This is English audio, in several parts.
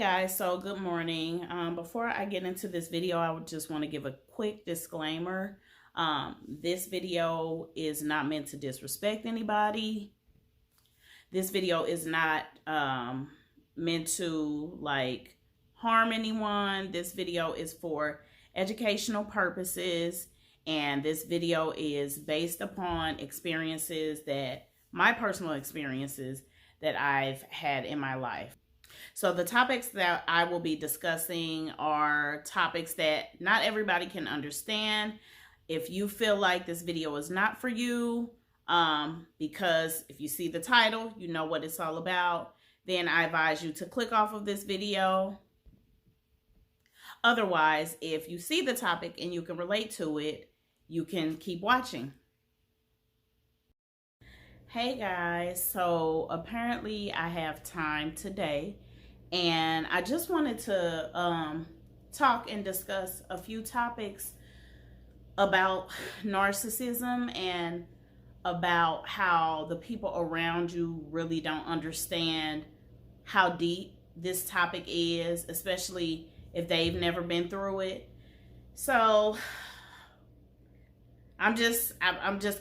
Guys, so good morning. Before I get into this video, I would just want to give a quick disclaimer. This video is not meant to disrespect anybody. This video is not meant to harm anyone. This video is for educational purposes, and this video is based upon my personal experiences that I've had in my life. So the topics that I will be discussing are topics that not everybody can understand. If you feel like this video is not for you, because if you see the title, you know what it's all about, then I advise you to click off of this video. Otherwise, if you see the topic and you can relate to it, you can keep watching. Hey guys, so apparently I have time today, and I just wanted to talk and discuss a few topics about narcissism and about how the people around you really don't understand how deep this topic is, especially if they've never been through it. So I'm just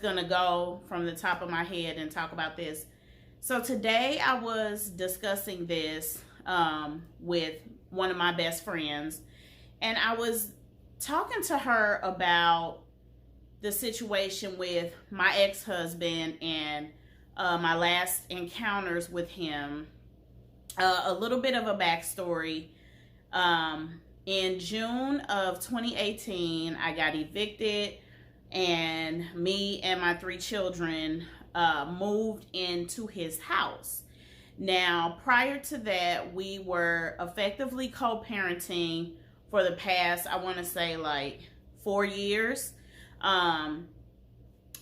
gonna go from the top of my head and talk about this. So today I was discussing this with one of my best friends, and I was talking to her about the situation with my ex-husband and my last encounters with him. A little bit of a backstory. In June of 2018, I got evicted, and me and my 3 children moved into his house. Now, prior to that, we were effectively co-parenting for the past, I want to say 4 years. And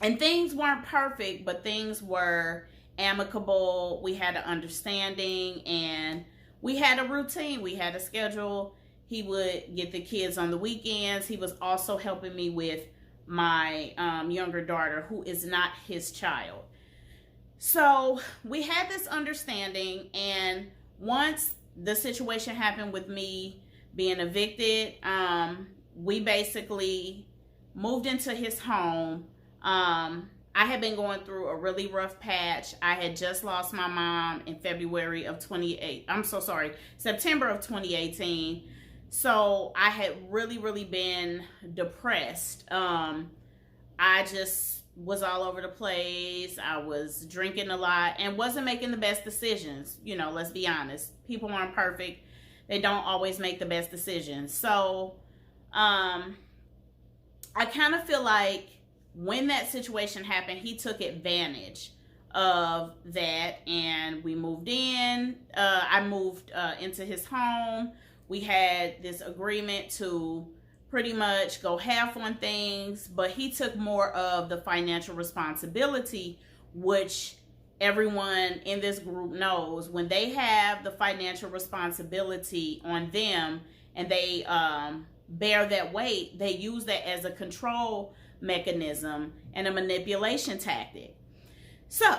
things weren't perfect, but things were amicable. We had an understanding, and we had a routine. We had a schedule. He would get the kids on the weekends. He was also helping me with my younger daughter, who is not his child. So we had this understanding, and once the situation happened with me being evicted, we basically moved into his home. I had been going through a really rough patch. I had just lost my mom in September of 2018. So I had really been depressed. I just was all over the place. I was drinking a lot and wasn't making the best decisions. Let's be honest. People aren't perfect. They don't always make the best decisions. So I kind of feel like when that situation happened, he took advantage of that, and we moved in. I moved into his home. We had this agreement to pretty much go half on things, but he took more of the financial responsibility, which everyone in this group knows. When they have the financial responsibility on them and they bear that weight, they use that as a control mechanism and a manipulation tactic. So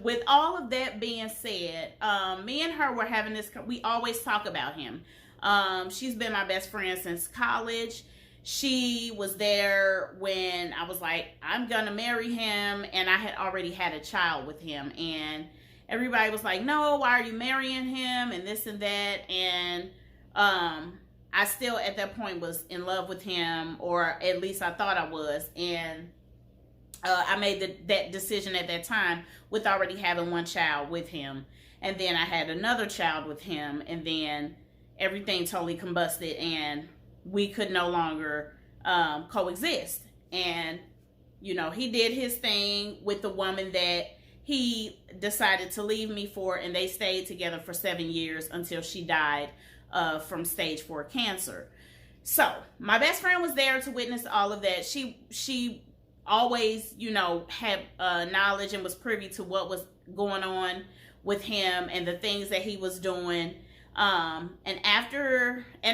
with all of that being said, me and her were having this, we always talk about him. She's been my best friend since college. She was there when I was like, I'm gonna marry him, and I had already had a child with him, and everybody was like, no, why are you marrying him, and this and that. And I still at that point was in love with him, or at least I thought I was. And I made that decision at that time with already having one child with him, and then I had another child with him, and then everything totally combusted, and we could no longer coexist. And he did his thing with the woman that he decided to leave me for, and they stayed together for 7 years until she died from stage 4 cancer. So my best friend was there to witness all of that. She always had knowledge and was privy to what was going on with him and the things that he was doing. And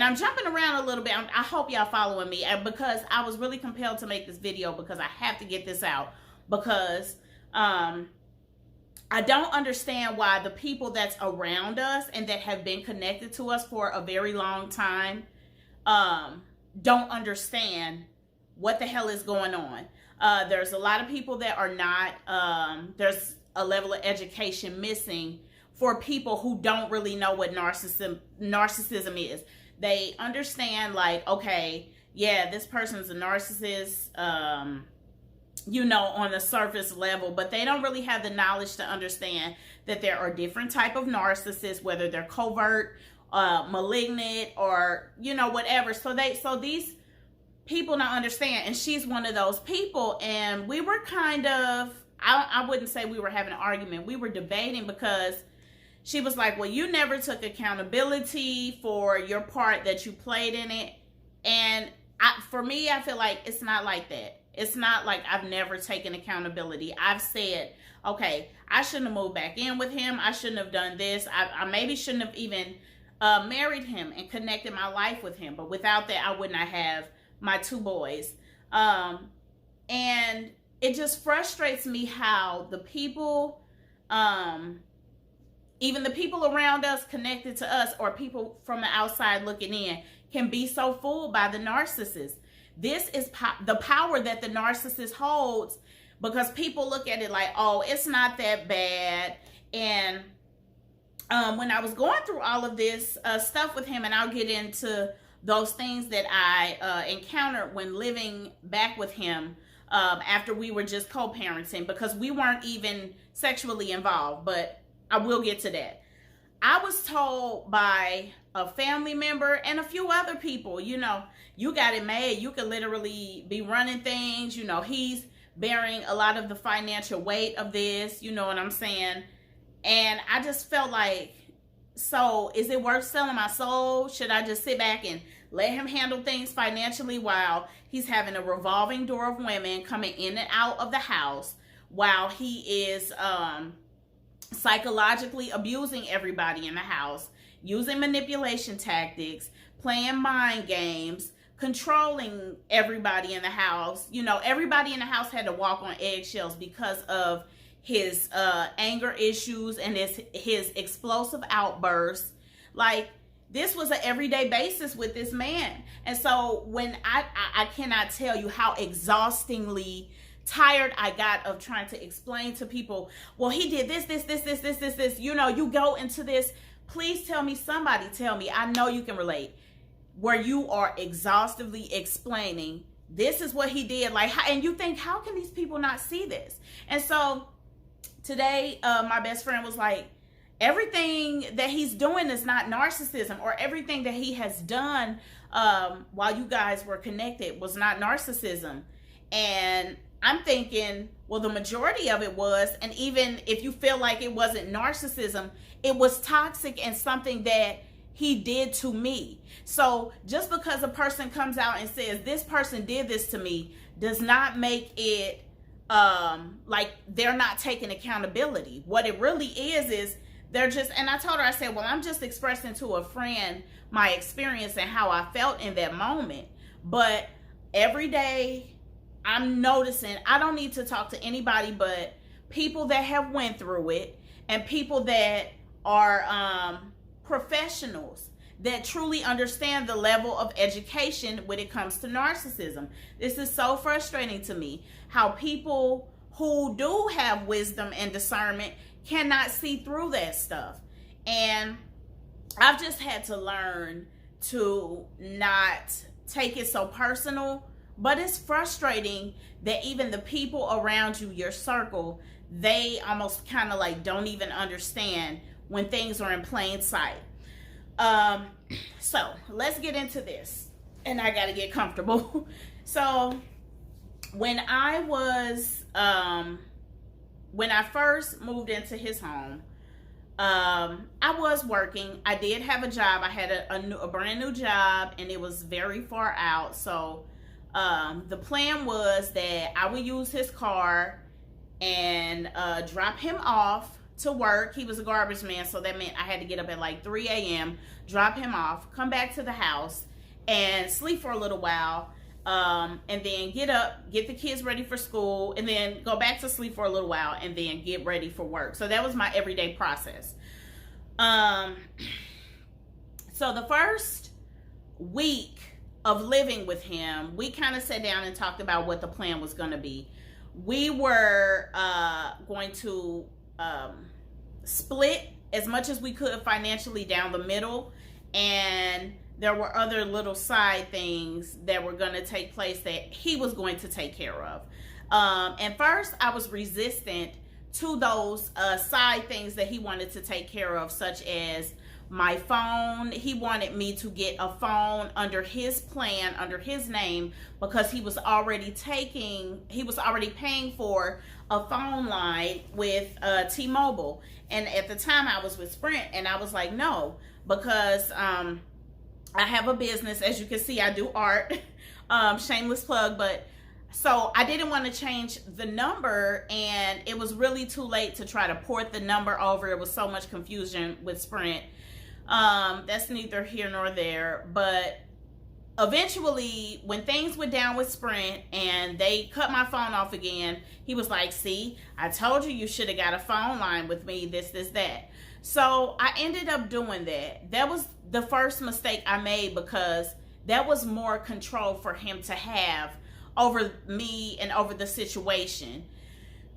I'm jumping around a little bit. I hope y'all following me, because I was really compelled to make this video, because I have to get this out, because I don't understand why the people that's around us and that have been connected to us for a very long time don't understand what the hell is going on. There's a lot of people that are not, there's a level of education missing for people who don't really know what narcissism is. They understand, like, okay, yeah, this person's a narcissist, you know, on the surface level, but they don't really have the knowledge to understand that there are different type of narcissists, whether they're covert, malignant, or, you know, whatever. So these people don't understand, and she's one of those people. And we were kind of, I wouldn't say we were having an argument, we were debating, because she was like, well, you never took accountability for your part that you played in it. And for me, I feel like it's not like that. It's not like I've never taken accountability. I've said, okay, I shouldn't have moved back in with him. I shouldn't have done this. I maybe shouldn't have even married him and connected my life with him. But without that, I would not have my 2 boys. And it just frustrates me how the people, even the people around us connected to us, or people from the outside looking in, can be so fooled by the narcissist. This is the power that the narcissist holds, because people look at it like, oh, it's not that bad. And when I was going through all of this stuff with him, and I'll get into those things that I encountered when living back with him after we were just co-parenting, because we weren't even sexually involved, but I will get to that. I was told by a family member and a few other people, you know, you got it made. You could literally be running things. You know, he's bearing a lot of the financial weight of this. You know what I'm saying? And I just felt like, so is it worth selling my soul? Should I just sit back and let him handle things financially while he's having a revolving door of women coming in and out of the house, while he is psychologically abusing everybody in the house, using manipulation tactics, playing mind games, controlling everybody in the house? You know, everybody in the house had to walk on eggshells because of his anger issues and his explosive outbursts. Like, this was an everyday basis with this man. And so when I cannot tell you how exhaustingly tired I got of trying to explain to people, well, he did this. You know, you go into this. Please tell me, somebody tell me, I know you can relate, where you are exhaustively explaining, this is what he did. Like, and you think, how can these people not see this? And so today, my best friend was like, everything that he's doing is not narcissism, or everything that he has done while you guys were connected was not narcissism. And I'm thinking, well, the majority of it was, and even if you feel like it wasn't narcissism, it was toxic and something that he did to me. So just because a person comes out and says, this person did this to me, does not make it like they're not taking accountability. What it really is they're just, and I told her, I said, well, I'm just expressing to a friend my experience and how I felt in that moment. But every day I'm noticing I don't need to talk to anybody but people that have went through it, and people that are professionals that truly understand the level of education when it comes to narcissism. This is so frustrating to me, how people who do have wisdom and discernment cannot see through that stuff. And I've just had to learn to not take it so personal. But it's frustrating that even the people around you, your circle, they almost kind of like don't even understand when things are in plain sight. So let's get into this, and I got to get comfortable. So when I first moved into his home, I was working. I did have a job. I had a brand new job, and it was very far out. So the plan was that I would use his car and drop him off to work. He was a garbage man, so that meant I had to get up at like 3 a.m., drop him off, come back to the house, and sleep for a little while, and then get up, get the kids ready for school, and then go back to sleep for a little while, and then get ready for work. So that was my everyday process. So the first week of living with him, we kind of sat down and talked about what the plan was going to be. We were going to split as much as we could financially down the middle, and there were other little side things that were going to take place that he was going to take care of. And first, I was resistant to those side things that he wanted to take care of, such as my phone. He wanted me to get a phone under his plan, under his name, because he was already paying for a phone line with T-Mobile. And at the time I was with Sprint, and I was like, no, because I have a business. As you can see, I do art. Shameless plug. But so I didn't want to change the number, and it was really too late to try to port the number over. It was so much confusion with Sprint. That's neither here nor there. But eventually, when things went down with Sprint and they cut my phone off again, he was like, see, I told you should have got a phone line with me, this, that. So I ended up doing that. That was the first mistake I made, because that was more control for him to have over me and over the situation.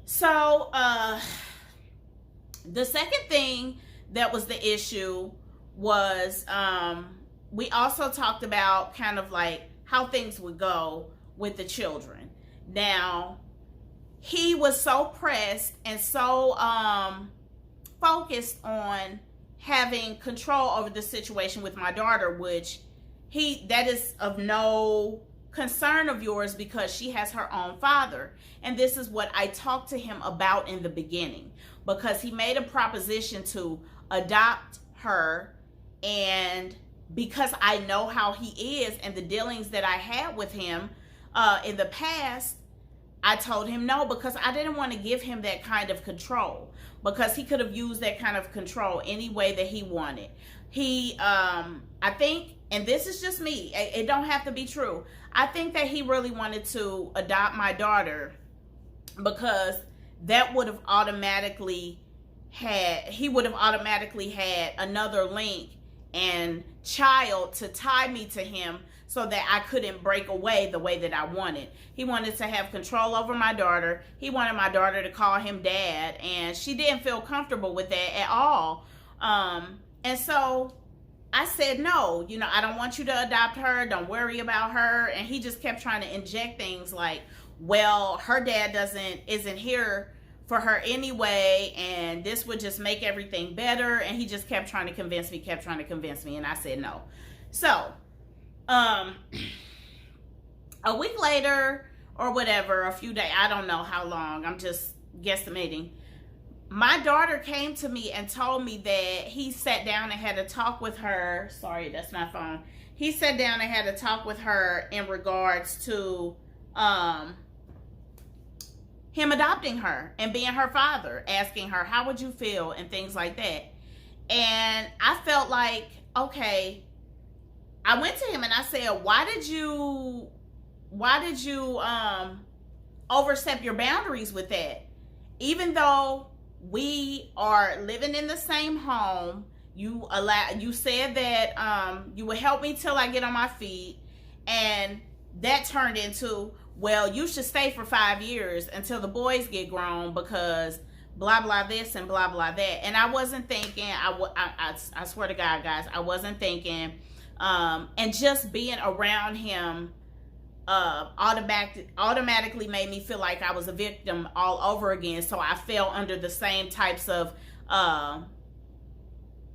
So the second thing that was the issue was we also talked about kind of like how things would go with the children. Now, he was so pressed and so focused on having control over the situation with my daughter, which that is of no concern of yours, because she has her own father. And this is what I talked to him about in the beginning, because he made a proposition to adopt her, and because I know how he is and the dealings that I had with him in the past, I told him no, because I didn't want to give him that kind of control, because he could have used that kind of control any way that he wanted. I think, and this is just me, it don't have to be true, I think that he really wanted to adopt my daughter, because that would have automatically had another link and child to tie me to him, so that I couldn't break away the way that I wanted. He wanted to have control over my daughter. He wanted my daughter to call him dad, and she didn't feel comfortable with that at all. And so I said, no, I don't want you to adopt her. Don't worry about her. And he just kept trying to inject things like, well, her dad isn't here for her anyway, and this would just make everything better. And he just kept trying to convince me, and I said no. So a week later or whatever, a few days, I don't know how long, I'm just guesstimating, my daughter came to me and told me that he sat down and had a talk with her. Sorry, that's my phone. He sat down and had a talk with her in regards to him adopting her and being her father, asking her, how would you feel, and things like that. And I felt like, okay, I went to him and I said, why did you overstep your boundaries with that? Even though we are living in the same home, you said that you would help me till I get on my feet, and that turned into, well, you should stay for 5 years until the boys get grown, because blah blah this and blah blah that. And I wasn't thinking, I swear to God, guys, I wasn't thinking. And just being around him automatically made me feel like I was a victim all over again. So I fell under the same types of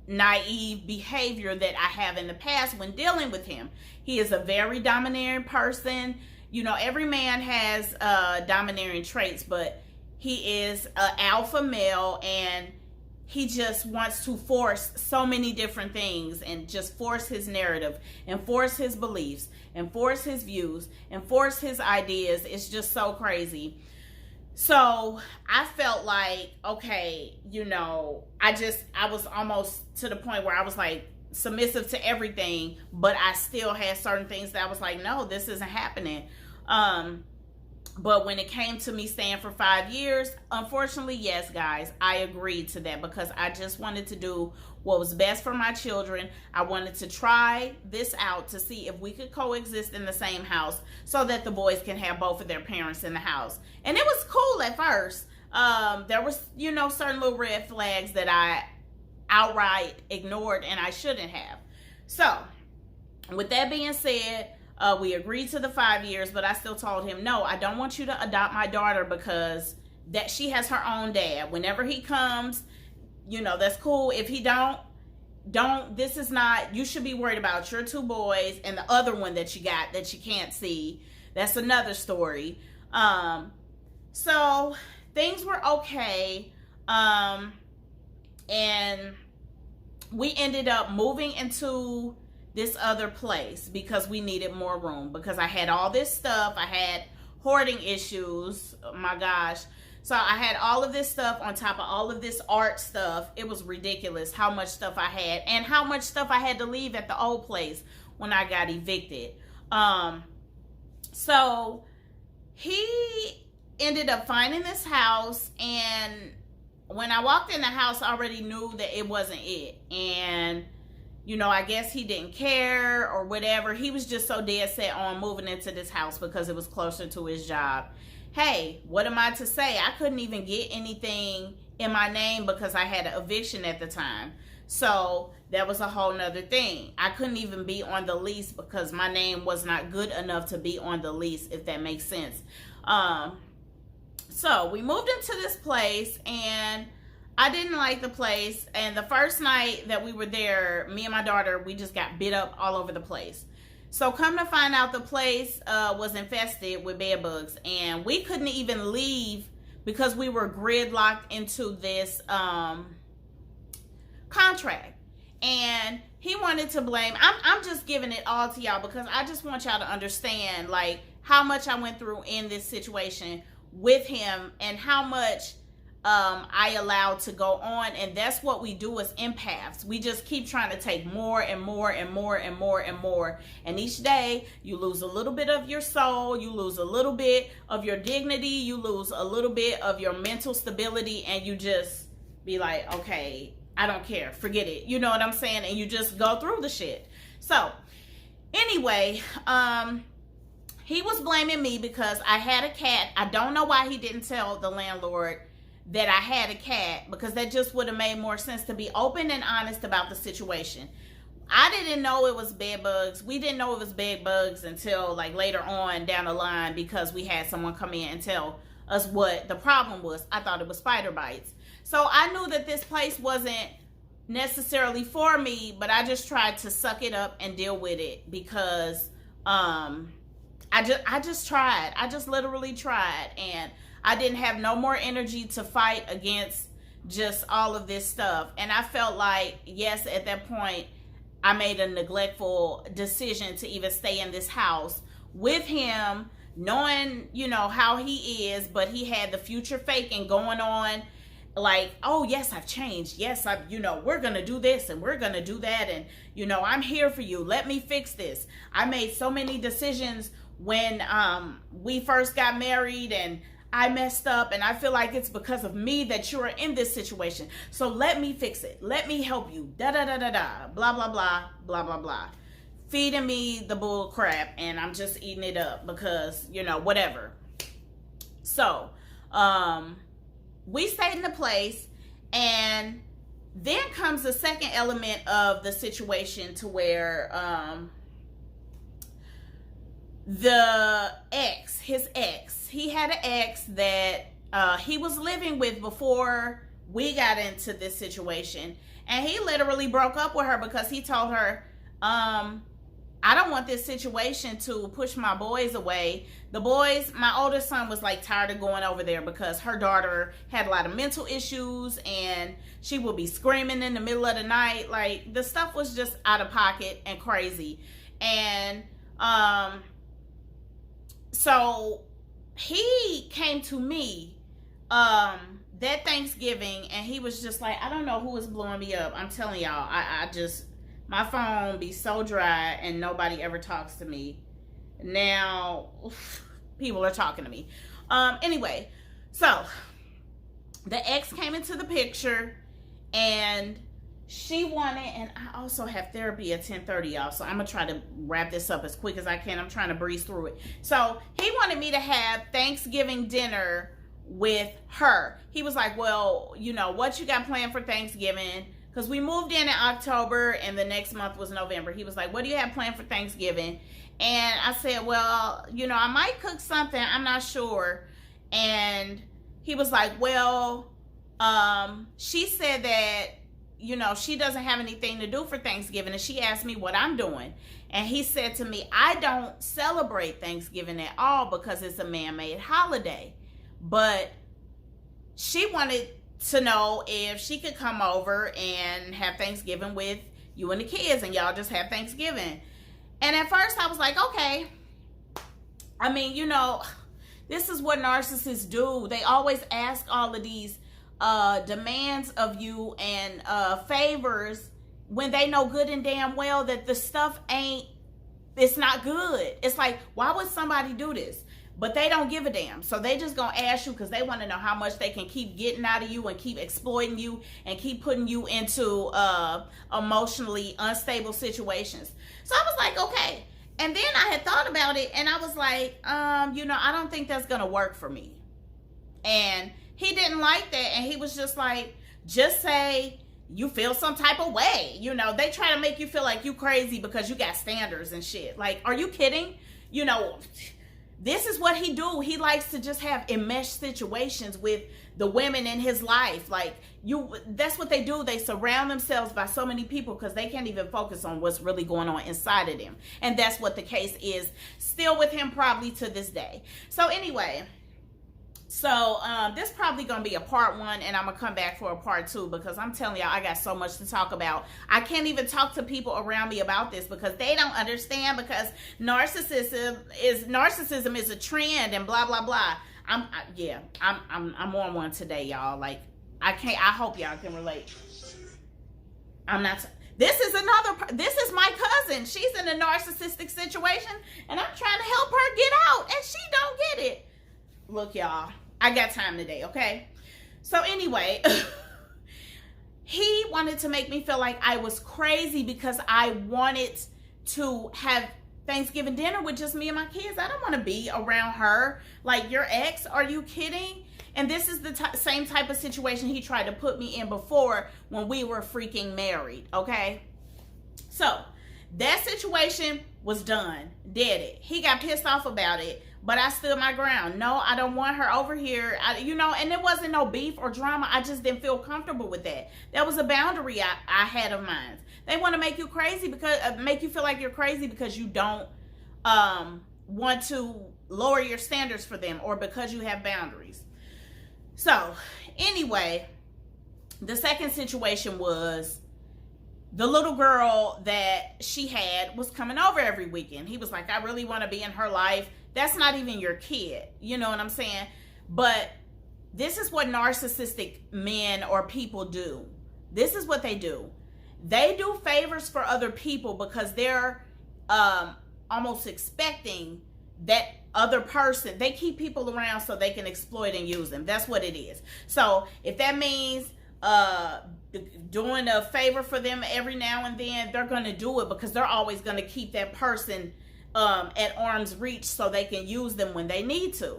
naive behavior that I have in the past when dealing with him. He is a very domineering person. Every man has domineering traits, but he is an alpha male, and he just wants to force so many different things, and just force his narrative, and force his beliefs, and force his views, and force his ideas. It's just so crazy. So I felt like, okay, I was almost to the point where I was like submissive to everything, but I still had certain things that I was like, no, this isn't happening. But when it came to me staying for 5 years, unfortunately, yes, guys, I agreed to that because I just wanted to do what was best for my children. I wanted to try this out to see if we could coexist in the same house so that the boys can have both of their parents in the house. And it was cool at first. There was, certain little red flags that I outright ignored and I shouldn't have. So, with that being said, we agreed to the 5 years, but I still told him, no, I don't want you to adopt my daughter because that she has her own dad. Whenever he comes, that's cool. If he don't, this is not, you should be worried about your 2 boys and the other one that you got that you can't see. That's another story. So things were okay. And we ended up moving into this other place because we needed more room, because I had all this stuff. I had hoarding issues. Oh my gosh. So I had all of this stuff on top of all of this art stuff. It was ridiculous how much stuff I had and how much stuff I had to leave at the old place when I got evicted. So he ended up finding this house, and when I walked in the house, I already knew that it wasn't it. And I guess he didn't care or whatever. He was just so dead set on moving into this house because it was closer to his job. Hey, what am I to say? I couldn't even get anything in my name because I had an eviction at the time. So that was a whole nother thing. I couldn't even be on the lease because my name was not good enough to be on the lease, if that makes sense. So we moved into this place, and I didn't like the place. And the first night that we were there, me and my daughter, we just got bit up all over the place. So come to find out, the place was infested with bed bugs, and we couldn't even leave because we were gridlocked into this contract. And he wanted to blame. I'm just giving it all to y'all because I just want y'all to understand like how much I went through in this situation with him and how much I allowed to go on. And that's what we do as empaths. We just keep trying to take more and more and more and more and more. And each day you lose a little bit of your soul. You lose a little bit of your dignity. You lose a little bit of your mental stability. And you just be like, okay, I don't care. Forget it. You know what I'm saying? And you just go through the shit. So anyway, he was blaming me because I had a cat. I don't know why he didn't tell the landlord that I had a cat, because that just would have made more sense to be open and honest about the situation. I didn't know it was bed bugs. We didn't know it was bed bugs until like later on down the line, because we had someone come in and tell us what the problem was. I thought it was spider bites. So I knew that this place wasn't necessarily for me, but I just tried to suck it up and deal with it because I just tried. I just literally tried, and I didn't have no more energy to fight against just all of this stuff. And I felt like, yes, at that point, I made a neglectful decision to even stay in this house with him, knowing, how he is, but he had the future faking going on. Like, oh, yes, I've changed. Yes, we're going to do this and we're going to do that. And, I'm here for you. Let me fix this. I made so many decisions when we first got married, and I messed up, and I feel like it's because of me that you're in this situation. So let me fix it. Let me help you. Da da da da da. Blah blah blah. Blah blah blah. Feeding me the bull crap, and I'm just eating it up because, whatever. So, we stayed in the place, and then comes the second element of the situation to where his ex, he had an ex that he was living with before we got into this situation, and he literally broke up with her because he told her, I don't want this situation to push my boys away. The boys, my oldest son was like tired of going over there because her daughter had a lot of mental issues, and she would be screaming in the middle of the night. Like, the stuff was just out of pocket and crazy. And so he came to me that Thanksgiving, and he was just like, I don't know who is blowing me up. I'm telling y'all, I just, my phone be so dry and nobody ever talks to me. Now, people are talking to me. Anyway, so the ex came into the picture, and she wanted, and I also have therapy at 10:30, y'all, so I'm gonna try to wrap this up as quick as I can. I'm trying to breeze through it. So he wanted me to have Thanksgiving dinner with her. He was like, well, you know, what you got planned for Thanksgiving? Because we moved in October and the next month was November. He was like, what do you have planned for Thanksgiving? And I said, well, you know, I might cook something. I'm not sure. And he was like, well, she said that, you know, she doesn't have anything to do for Thanksgiving. And she asked me what I'm doing. And he said to me, I don't celebrate Thanksgiving at all because it's a man-made holiday. But she wanted to know if she could come over and have Thanksgiving with you and the kids, and y'all just have Thanksgiving. And at first I was like, okay. I mean, you know, this is what narcissists do. They always ask all of these demands of you and favors when they know good and damn well that the stuff it's not good. It's like, why would somebody do this? But they don't give a damn. So they just gonna ask you because they want to know how much they can keep getting out of you and keep exploiting you and keep putting you into emotionally unstable situations. So I was like, okay. And then I had thought about it and I was like, you know, I don't think that's gonna work for me. And he didn't like that. And he was just like, just say you feel some type of way. You know, they try to make you feel like you crazy because you got standards and shit. Like, are you kidding? You know, this is what he do. He likes to just have enmeshed situations with the women in his life. Like, that's what they do. They surround themselves by so many people because they can't even focus on what's really going on inside of them. And that's what the case is still with him probably to this day. So anyway, so this probably gonna be a part 1, and I'm gonna come back for a part 2 because I'm telling y'all I got so much to talk about. I can't even talk to people around me about this because they don't understand, because narcissism is a trend and blah blah blah. I'm on one today, y'all. Like, I hope y'all can relate. This is my cousin. She's in a narcissistic situation and I'm trying to help her get out and she don't get it. Look, y'all, I got time today, okay? So anyway, he wanted to make me feel like I was crazy because I wanted to have Thanksgiving dinner with just me and my kids. I don't want to be around her. Like, your ex, are you kidding? And this is the same type of situation he tried to put me in before when we were freaking married, okay? So that situation was done, did it. He got pissed off about it. But I stood my ground. No, I don't want her over here. And it wasn't no beef or drama. I just didn't feel comfortable with that. That was a boundary I had of mine. They want to make you crazy because make you feel like you're crazy because you don't want to lower your standards for them or because you have boundaries. So anyway, the second situation was the little girl that she had was coming over every weekend. He was like, I really want to be in her life. That's not even your kid. You know what I'm saying? But this is what narcissistic men or people do. This is what they do. They do favors for other people because they're almost expecting that other person. They keep people around so they can exploit and use them. That's what it is. So if that means doing a favor for them every now and then, they're going to do it because they're always going to keep that person at arm's reach so they can use them when they need to.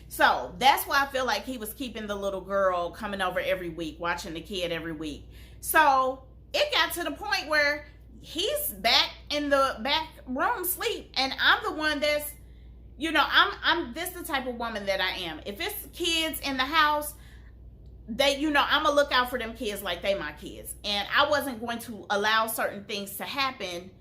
So that's why I feel like he was keeping the little girl coming over every week, watching the kid every week. So it got to the point where he's back in the back room sleep, and I'm the one that's, you know, I'm this the type of woman that I am. If it's kids in the house, they, you know, I'm gonna look out for them kids like they my kids, and I wasn't going to allow certain things to happen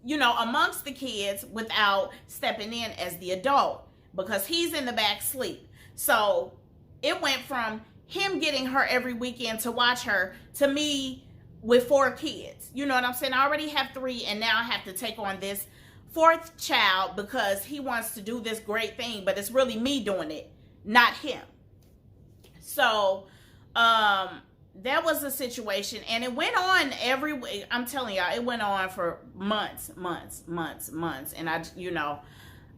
you know, amongst the kids without stepping in as the adult because he's in the back sleep. So it went from him getting her every weekend to watch her to me with 4 kids. You know what I'm saying? I already have 3 and now I have to take on this 4th child because he wants to do this great thing, but it's really me doing it, not him. So that was a situation, and it went on I'm telling y'all, it went on for months, and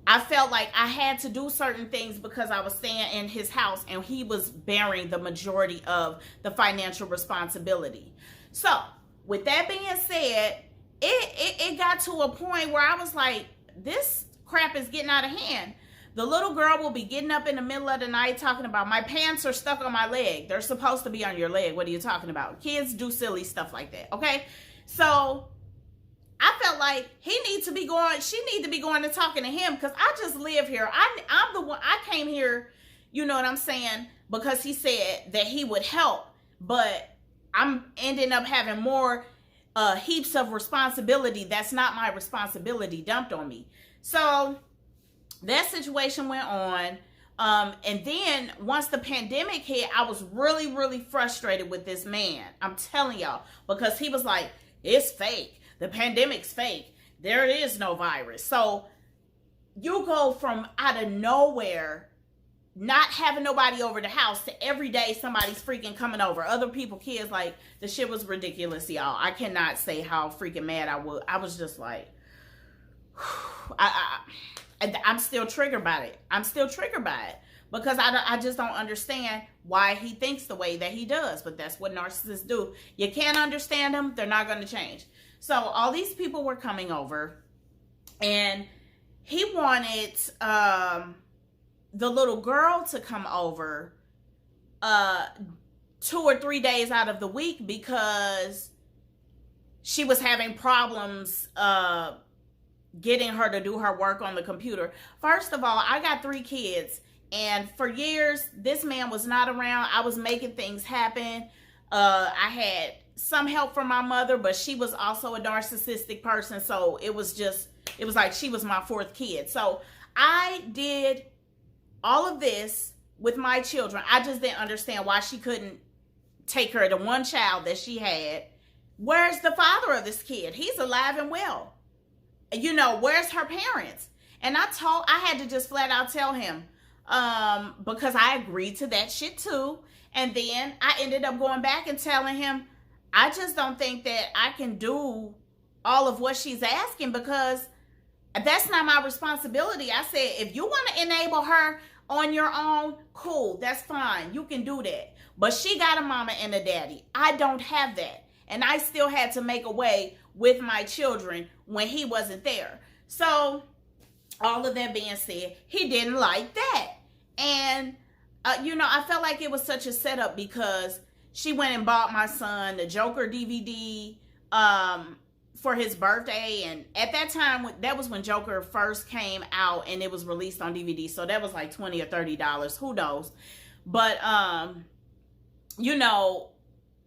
I felt like I had to do certain things because I was staying in his house and he was bearing the majority of the financial responsibility. So with that being said, it got to a point where I was like, this crap is getting out of hand. The little girl will be getting up in the middle of the night talking about, my pants are stuck on my leg. They're supposed to be on your leg. What are you talking about? Kids do silly stuff like that, okay? So I felt like she need to be going and talking to him, because I just live here. I'm the one, I came here, you know what I'm saying, because he said that he would help, but I'm ending up having more heaps of responsibility that's not my responsibility dumped on me. So that situation went on. And then once the pandemic hit, I was really, really frustrated with this man. I'm telling y'all, because he was like, it's fake. The pandemic's fake. There is no virus. So you go from out of nowhere, not having nobody over the house, to every day somebody's freaking coming over. Other people, kids, like, the shit was ridiculous, y'all. I cannot say how freaking mad I was. I was just like, I'm still triggered by it. Because I just don't understand why he thinks the way that he does. But that's what narcissists do. You can't understand them, they're not going to change. So all these people were coming over, and he wanted the little girl to come over 2 or 3 days out of the week because she was having problems getting her to do her work on the computer. First of all, I got 3 kids, and for years this man was not around. I was making things happen. I had some help from my mother, but she was also a narcissistic person, so it was like she was my 4th kid. So I did all of this with my children. I just didn't understand why she couldn't take her to one child that she had. Where's the father of this kid? He's alive and well. You know, where's her parents? And I had to just flat out tell him, because I agreed to that shit too. And then I ended up going back and telling him, I just don't think that I can do all of what she's asking, because that's not my responsibility. I said, if you want to enable her on your own, cool, that's fine. You can do that. But she got a mama and a daddy. I don't have that. And I still had to make a way with my children when he wasn't there. So all of that being said, he didn't like that. And, I felt like it was such a setup, because she went and bought my son the Joker DVD for his birthday. And at that time, that was when Joker first came out and it was released on DVD. So that was like $20 or $30. Who knows? But,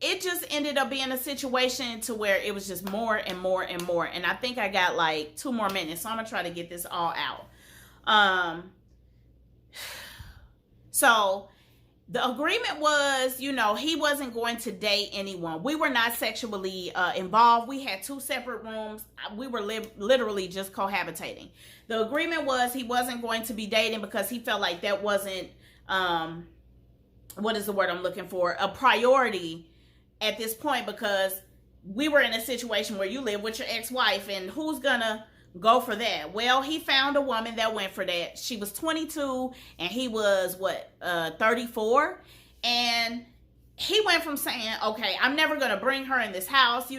it just ended up being a situation to where it was just more and more and more. And I think I got like 2 more minutes. So I'm going to try to get this all out. So the agreement was, he wasn't going to date anyone. We were not sexually involved. We had 2 separate rooms. We were literally just cohabitating. The agreement was he wasn't going to be dating because he felt like that wasn't, what is the word I'm looking for? A priority at this point, because we were in a situation where you live with your ex-wife, and who's gonna go for that? Well, he found a woman that went for that. She was 22 and he was 34, and he went from saying, okay, I'm never gonna bring her in this house.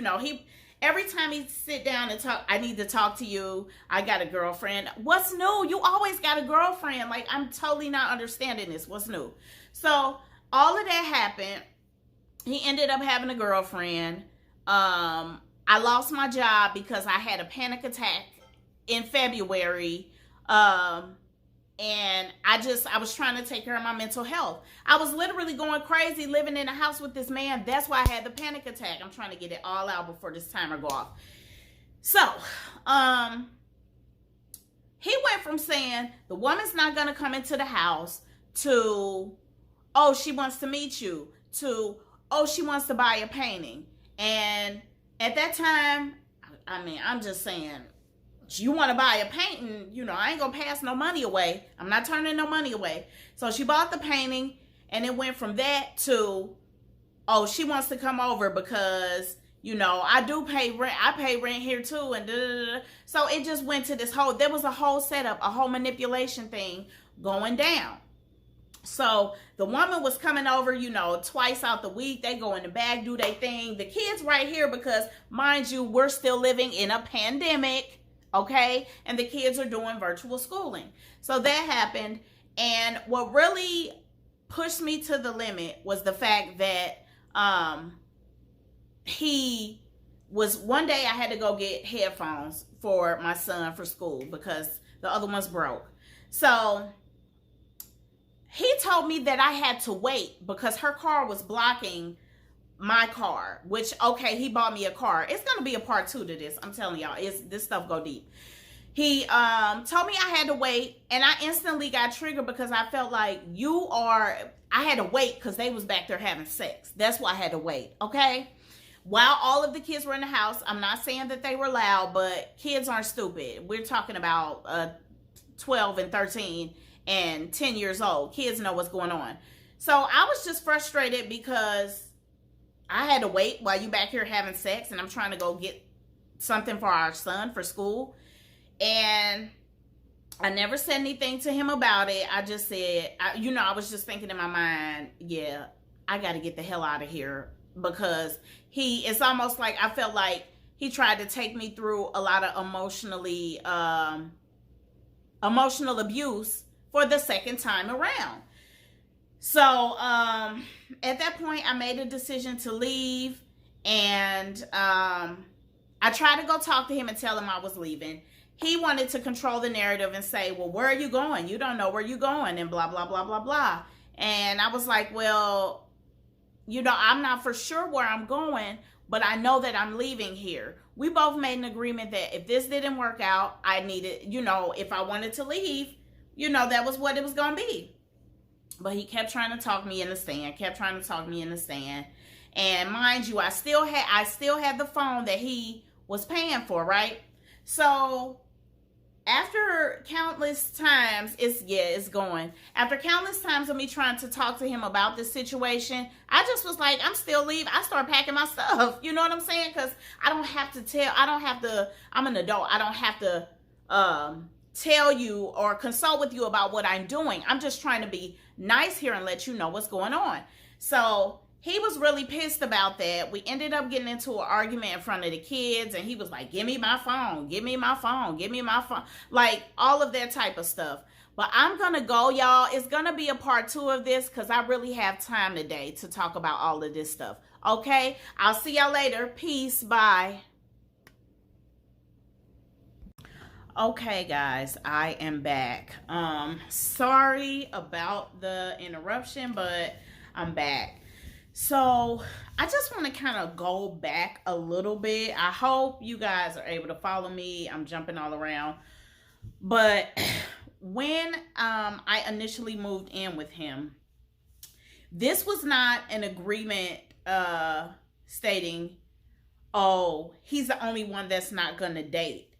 Every time he sit down and talk, I need to talk to you. I got a girlfriend. What's new? You always got a girlfriend. Like, I'm totally not understanding this. What's new? So all of that happened. He ended up having a girlfriend. I lost my job because I had a panic attack in February. And I was trying to take care of my mental health. I was literally going crazy living in a house with this man. That's why I had the panic attack. I'm trying to get it all out before this timer go off. So, he went from saying the woman's not going to come into the house to, oh, she wants to meet you, to, oh, she wants to buy a painting. And at that time, I'm just saying, you want to buy a painting, I ain't going to pass no money away. I'm not turning no money away. So she bought the painting, and it went from that to, oh, she wants to come over because, I do pay rent. I pay rent here too. And da, da, da. So it just went to there was a whole setup, a whole manipulation thing going down. So the woman was coming over, twice out the week. They go in the back, do their thing. The kids right here because, mind you, we're still living in a pandemic, okay? And the kids are doing virtual schooling. So that happened. And what really pushed me to the limit was the fact that one day I had to go get headphones for my son for school because the other ones broke. So he told me that I had to wait because her car was blocking my car, which, okay, he bought me a car. It's going to be a part 2 to this. I'm telling y'all, this stuff go deep. He told me I had to wait, and I instantly got triggered because I felt like I had to wait because they was back there having sex. That's why I had to wait, okay? While all of the kids were in the house, I'm not saying that they were loud, but kids aren't stupid. We're talking about 12 and 13 and 10 years old. Kids know what's going on. So I was just frustrated because I had to wait while you back here having sex, and I'm trying to go get something for our son for school. And I never said anything to him about it. I just said, I was just thinking in my mind, yeah, I got to get the hell out of here because it's almost like I felt like he tried to take me through a lot of emotional abuse for the second time around. So at that point, I made a decision to leave, and I tried to go talk to him and tell him I was leaving. He wanted to control the narrative and say, well, where are you going? You don't know where you're going, and blah, blah, blah, blah, blah. And I was like, well, I'm not for sure where I'm going, but I know that I'm leaving here. We both made an agreement that if this didn't work out, I needed, if I wanted to leave, that was what it was going to be. But he kept trying to talk me in the stand, And mind you, I still had the phone that he was paying for, right? So after countless times, after countless times of me trying to talk to him about this situation, I just was like, I'm still leaving. I started packing my stuff. You know what I'm saying? Because I'm an adult. I don't have to tell you or consult with you about what I'm doing. I'm just trying to be nice here and let you know what's going on. So he was really pissed about that. We ended up getting into an argument in front of the kids, and he was like, give me my phone, give me my phone, give me my phone. Like all of that type of stuff. But I'm going to go, y'all. It's going to be a part 2 of this because I really have time today to talk about all of this stuff. Okay? I'll see y'all later. Peace. Bye. Okay, guys, I am back. Sorry about the interruption, but I'm back. So I just want to kind of go back a little bit. I hope you guys are able to follow me. I'm jumping all around. But when I initially moved in with him, this was not an agreement stating, oh, he's the only one that's not going to date.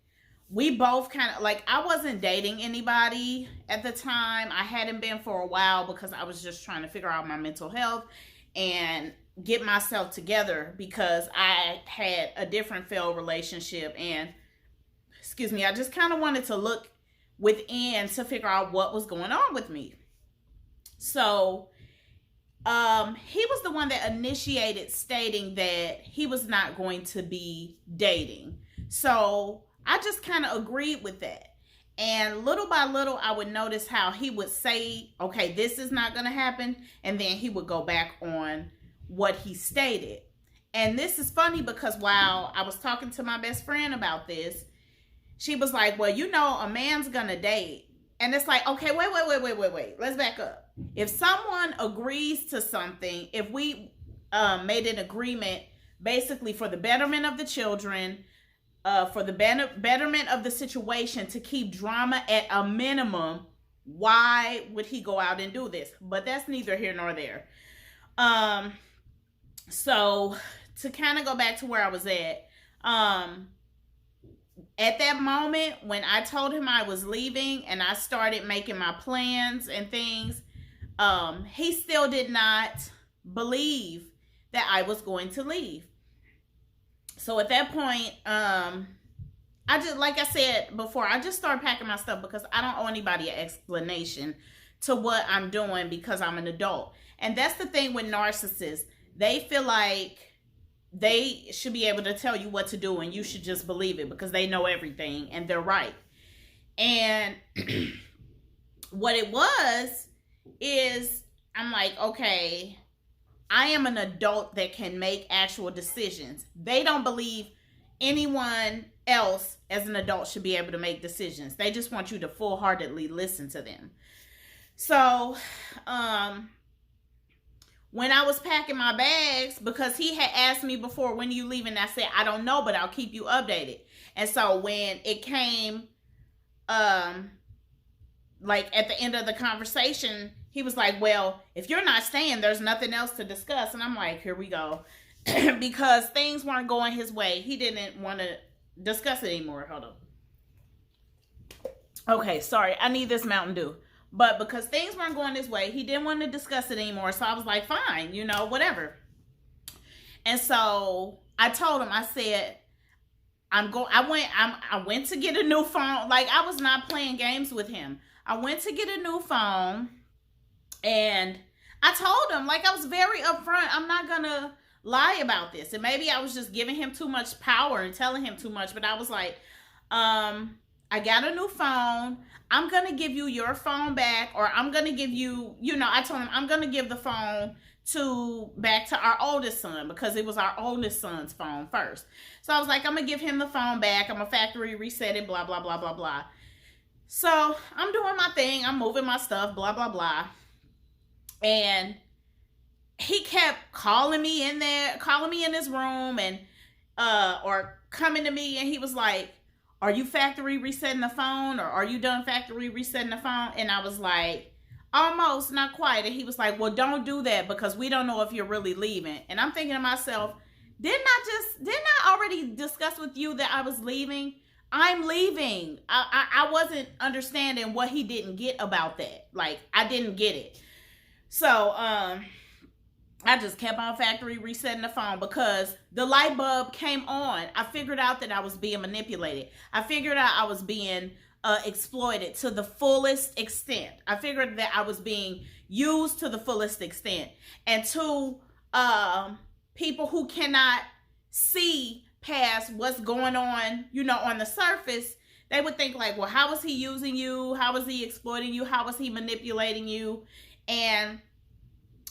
We both kind of, I wasn't dating anybody at the time. I hadn't been for a while because I was just trying to figure out my mental health and get myself together because I had a different failed relationship. And, I just kind of wanted to look within to figure out what was going on with me. So, he was the one that initiated stating that he was not going to be dating. So I just kind of agreed with that. And little by little, I would notice how he would say, okay, this is not going to happen. And then he would go back on what he stated. And this is funny because while I was talking to my best friend about this, she was like, well, a man's going to date. And it's like, okay, wait. Let's back up. If someone agrees to something, if we made an agreement basically for the betterment of the children, for the betterment of the situation, to keep drama at a minimum, why would he go out and do this? But that's neither here nor there. So to kind of go back to where I was at that moment when I told him I was leaving and I started making my plans and things, he still did not believe that I was going to leave. So at that point, I just, like I said before, I just started packing my stuff because I don't owe anybody an explanation to what I'm doing because I'm an adult. And that's the thing with narcissists. They feel like they should be able to tell you what to do and you should just believe it because they know everything and they're right. And what it was is, I'm like, okay, I am an adult that can make actual decisions. They don't believe anyone else as an adult should be able to make decisions. They just want you to full-heartedly listen to them. So, when I was packing my bags, because he had asked me before, when are you leaving? I said, I don't know, but I'll keep you updated. And so when it came, like at the end of the conversation, he was like, well, if you're not staying, there's nothing else to discuss. And I'm like, here we go. Because things weren't going his way. He didn't want to discuss it anymore. Hold on. Okay, sorry. I need this Mountain Dew. But because things weren't going his way, he didn't want to discuss it anymore. So I was like, fine, you know, whatever. And so I told him, I said, I went to get a new phone. Like, I was not playing games with him. I went to get a new phone, and I told him, like, I was very upfront. I'm not going to lie about this. And maybe I was just giving him too much power and telling him too much. But I was like, I got a new phone. I'm going to give you your phone back, or I'm going to give you, you know, I told him I'm going to give the phone back to our oldest son because it was our oldest son's phone first. So I was like, I'm going to give him the phone back. I'm going to factory reset it, blah, blah, blah, blah, blah. So I'm doing my thing. I'm moving my stuff, blah, blah, blah. And he kept calling me in his room and, or coming to me, and he was like, are you factory resetting the phone, or are you done factory resetting the phone? And I was like, almost, not quite. And he was like, well, don't do that because we don't know if you're really leaving. And I'm thinking to myself, didn't I already discuss with you that I was leaving? I'm leaving. I wasn't understanding what he didn't get about that. Like, I didn't get it. So, I just kept on factory resetting the phone because the light bulb came on. I figured out that I was being manipulated. I figured out I was being exploited to the fullest extent. I figured that I was being used to the fullest extent. And to people who cannot see past what's going on, you know, on the surface, they would think like, well, how is he using you? How is he exploiting you? How is he manipulating you? And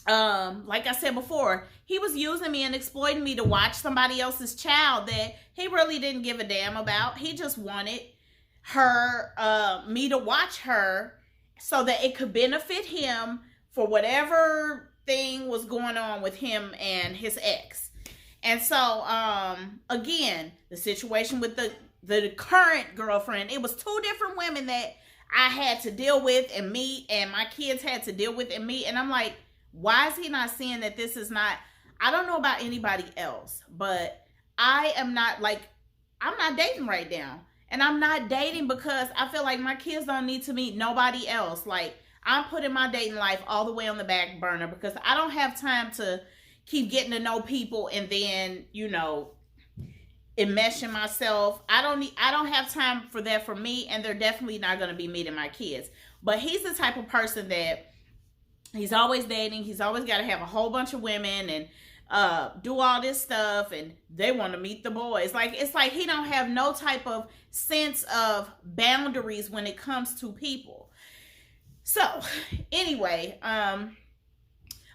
like I said before, he was using me and exploiting me to watch somebody else's child that he really didn't give a damn about. He just wanted me to watch her so that it could benefit him for whatever thing was going on with him and his ex. And so, again, the situation with the current girlfriend, it was two different women that I had to deal with and meet, and my kids had to deal with and meet. And I'm like, why is he not seeing that this is not, I don't know about anybody else, but I'm not dating right now. And I'm not dating because I feel like my kids don't need to meet nobody else. Like, I'm putting my dating life all the way on the back burner because I don't have time to keep getting to know people and then, you know, enmeshing myself. I don't have time for that for me, and they're definitely not going to be meeting my kids. But he's the type of person that he's always dating. He's always got to have a whole bunch of women and do all this stuff, and they want to meet the boys. Like, it's like he don't have no type of sense of boundaries when it comes to people. So, anyway,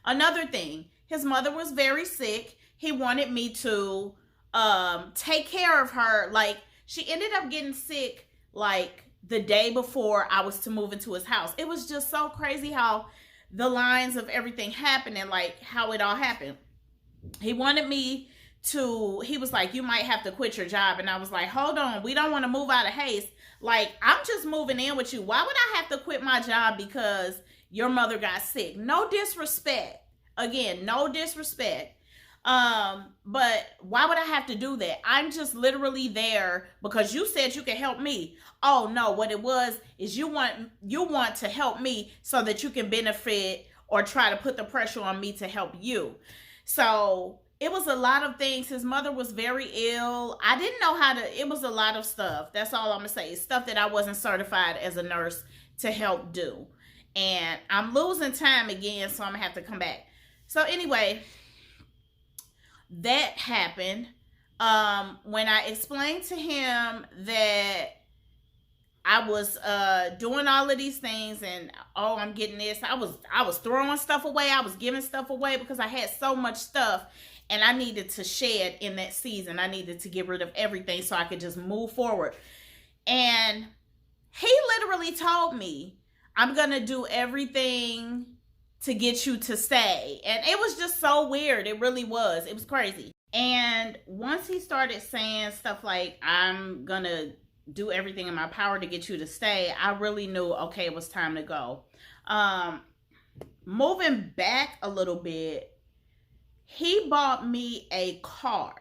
another thing, his mother was very sick. He wanted me to take care of her. Like, she ended up getting sick like the day before I was to move into his house. It was just so crazy how the lines of everything happened and like how it all happened. He wanted me to, he was like, you might have to quit your job. And I was like, hold on, we don't want to move out of haste. Like, I'm just moving in with you. Why would I have to quit my job because your mother got sick? No disrespect. Again, no disrespect. But why would I have to do that? I'm just literally there because you said you could help me. Oh no, what it was is you want to help me so that you can benefit or try to put the pressure on me to help you. So it was a lot of things. His mother was very ill. I didn't know how to, it was a lot of stuff. That's all I'm going to say. It's stuff that I wasn't certified as a nurse to help do. And I'm losing time again, so I'm going to have to come back. So anyway, that happened. When I explained to him that I was doing all of these things and I'm getting this, I was throwing stuff away, I was giving stuff away because I had so much stuff and I needed to shed in that season. I needed to get rid of everything so I could just move forward. And he literally told me, I'm gonna do everything to get you to stay. And it was just so weird. It really was. It was crazy. And once he started saying stuff like, I'm gonna do everything in my power to get you to stay, I really knew, okay, it was time to go. Moving back a little bit, he bought me a car.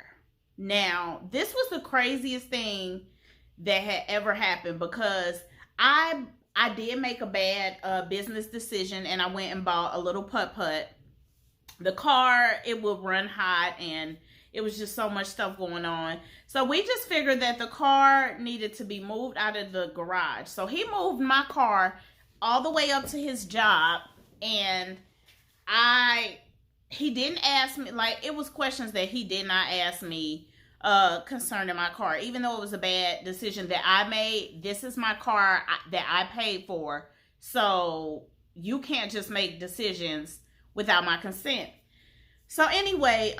Now, this was the craziest thing that had ever happened because I did make a bad business decision and I went and bought a little putt-putt. The car, it would run hot and it was just so much stuff going on. So we just figured that the car needed to be moved out of the garage. So he moved my car all the way up to his job and he didn't ask me, like, it was questions that he did not ask me concerning my car. Even though it was a bad decision that I made, this is my car that I paid for. So you can't just make decisions without my consent. So anyway,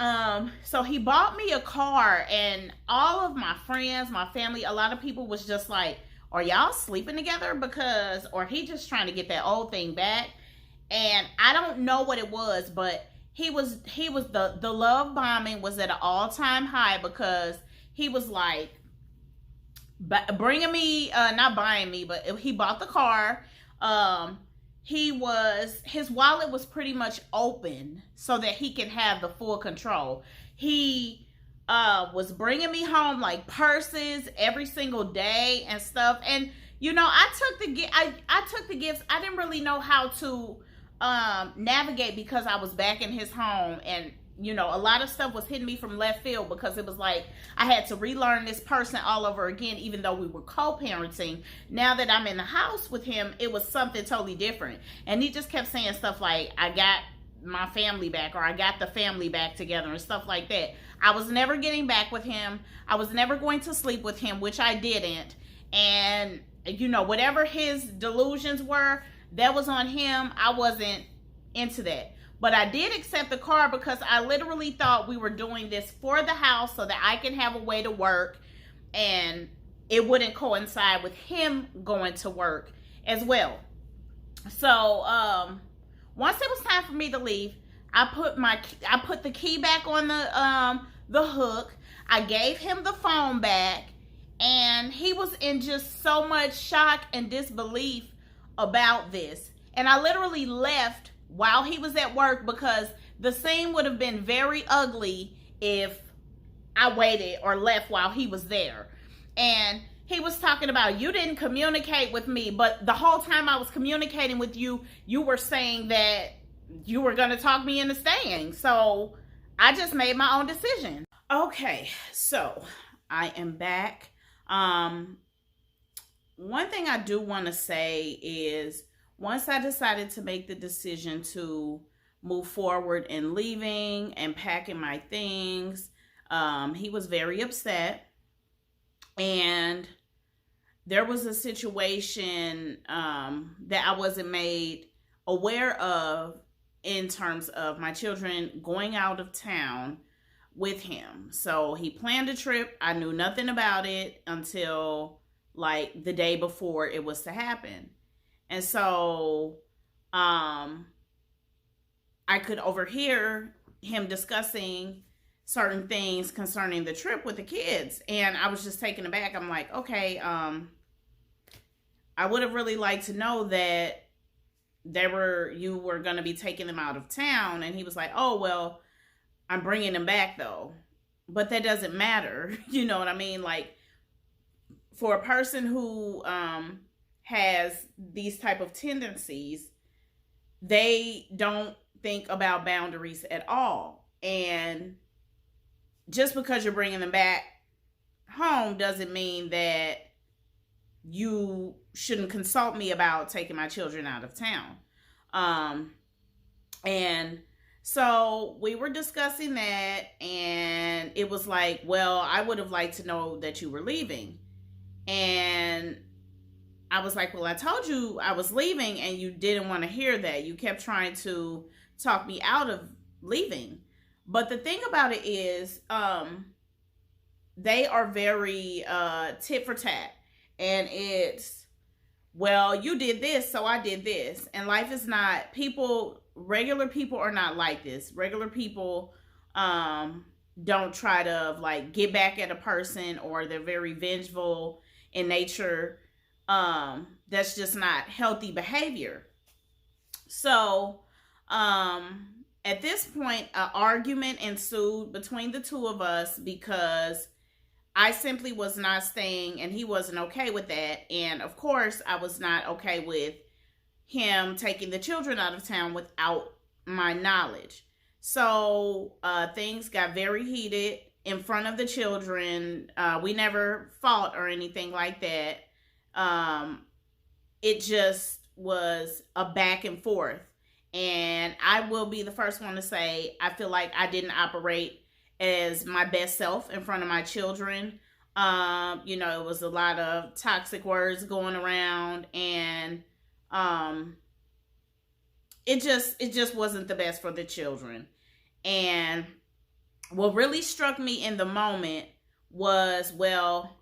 so he bought me a car and all of my friends, my family, a lot of people was just like, are y'all sleeping together? Because, or he just trying to get that old thing back. And I don't know what it was, but he was the love bombing was at an all-time high because he was like bringing me, not buying me, but he bought the car. His wallet was pretty much open so that he could have the full control. He was bringing me home like purses every single day and stuff. And you know, I took the gifts. I didn't really know how to navigate because I was back in his home, and you know, a lot of stuff was hitting me from left field because it was like I had to relearn this person all over again, even though we were co-parenting. Now that I'm in the house with him, it was something totally different. And he just kept saying stuff like, I got my family back, or I got the family back together and stuff like that. I was never getting back with him. I was never going to sleep with him, which I didn't. And you know, whatever his delusions were, that was on him. I wasn't into that. But I did accept the car because I literally thought we were doing this for the house so that I can have a way to work and it wouldn't coincide with him going to work as well. So once it was time for me to leave, I put the key back on the hook. I gave him the phone back, and he was in just so much shock and disbelief about this. And I literally left while he was at work because the scene would have been very ugly if I waited or left while he was there. And he was talking about, you didn't communicate with me, but the whole time I was communicating with you, you were saying that you were going to talk me into staying. So I just made my own decision. Okay, so I am back. One thing I do want to say is, once I decided to make the decision to move forward in leaving and packing my things, he was very upset. And there was a situation that I wasn't made aware of in terms of my children going out of town with him. So he planned a trip. I knew nothing about it until like the day before it was to happen. And so I could overhear him discussing certain things concerning the trip with the kids. And I was just taken aback. I'm like, okay, I would have really liked to know that you were going to be taking them out of town. And he was like, oh, well, I'm bringing them back though. But that doesn't matter. You know what I mean? Like, for a person who has these type of tendencies, they don't think about boundaries at all. And just because you're bringing them back home doesn't mean that you shouldn't consult me about taking my children out of town. And so we were discussing that, and it was like, well, I would have liked to know that you were leaving. And I was like, well, I told you I was leaving, and you didn't want to hear that. You kept trying to talk me out of leaving. But the thing about it is, they are very tit for tat. And it's, well, you did this, so I did this. And life is not, regular people are not like this. Regular people don't try to like get back at a person, or they're very vengeful in nature. That's just not healthy behavior. So at this point, an argument ensued between the two of us because I simply was not staying, and he wasn't okay with that. And of course, I was not okay with him taking the children out of town without my knowledge. So things got very heated in front of the children. We never fought or anything like that. It just was a back and forth. And I will be the first one to say, I feel like I didn't operate as my best self in front of my children. It was a lot of toxic words going around, and it just wasn't the best for the children. And what really struck me in the moment was, well,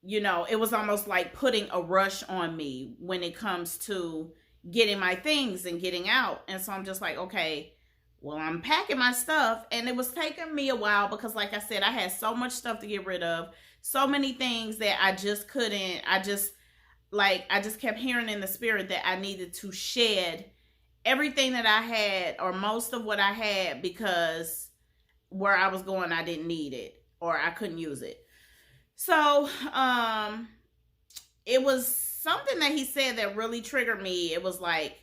it was almost like putting a rush on me when it comes to getting my things and getting out. And so I'm just like, okay, well, I'm packing my stuff. And it was taking me a while because, like I said, I had so much stuff to get rid of, so many things that I just couldn't, I just kept hearing in the spirit that I needed to shed everything that I had, or most of what I had, because where I was going, I didn't need it, or I couldn't use it. So it was something that he said that really triggered me. It was like,